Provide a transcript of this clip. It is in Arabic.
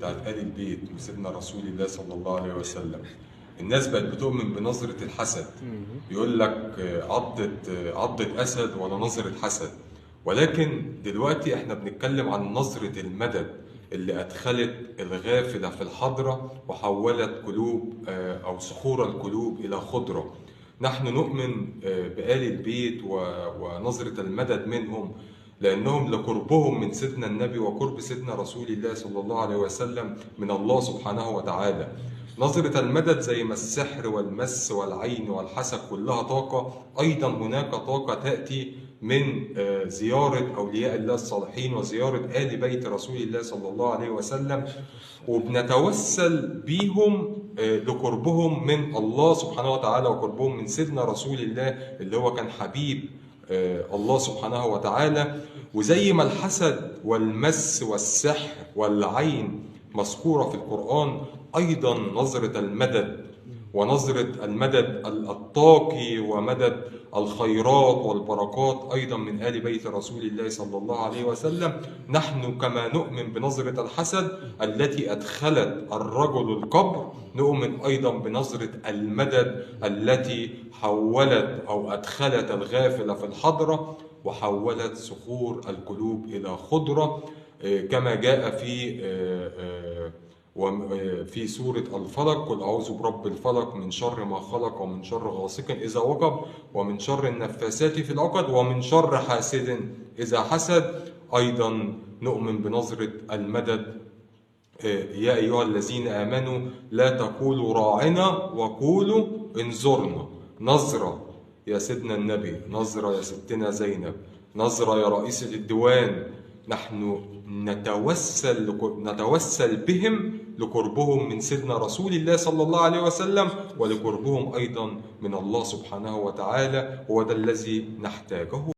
بتاعت آل البيت وسيدنا رسول الله صلى الله عليه وسلم، الناس بقت بتؤمن بنظرة الحسد. يقول لك عضة أسد ولا نظرة حسد. ولكن دلوقتي احنا بنتكلم عن نظرة المدد اللي أدخلت الغافلة في الحضرة وحولت قلوب أو صخور القلوب إلى خضرة. نحن نؤمن بآل البيت ونظرة المدد منهم، لأنهم لقربهم من سيدنا النبي وقرب سيدنا رسول الله صلى الله عليه وسلم من الله سبحانه وتعالى. نظرة المدد زي ما السحر والمس والعين والحسد كلها طاقة، أيضا هناك طاقة تأتي من زيارة أولياء الله الصالحين وزيارة آل بيت رسول الله صلى الله عليه وسلم، وبنتوسل بيهم لقربهم من الله سبحانه وتعالى وقربهم من سيدنا رسول الله اللي هو كان حبيب الله سبحانه وتعالى. وزي ما الحسد والمس والسحر والعين مذكورة في القرآن، أيضا نظرة المدد ونظرة المدد الطاقي ومدد الخيرات والبركات أيضا من آل بيت رسول الله صلى الله عليه وسلم. نحن كما نؤمن بنظرة الحسد التي أدخلت الرجل القبر، نؤمن أيضا بنظرة المدد التي حولت أو أدخلت الغافلة في الحضرة وحولت صخور القلوب إلى خضرة، كما جاء في سورة الفلق: قل أعوذ برب الفلق من شر ما خلق ومن شر غاسق إذا وقب ومن شر النفاثات في العقد ومن شر حاسد إذا حسد. أيضا نؤمن بنظرة المدد: يا أيها الذين آمنوا لا تقولوا راعنا وقولوا انظرنا. نظرة يا سيدنا النبي، نظرة يا ستنا زينب، نظرة يا رئيسة الديوان. نحن نتوسل بهم لقربهم من سيدنا رسول الله صلى الله عليه وسلم ولقربهم أيضا من الله سبحانه وتعالى، وهو ده الذي نحتاجه.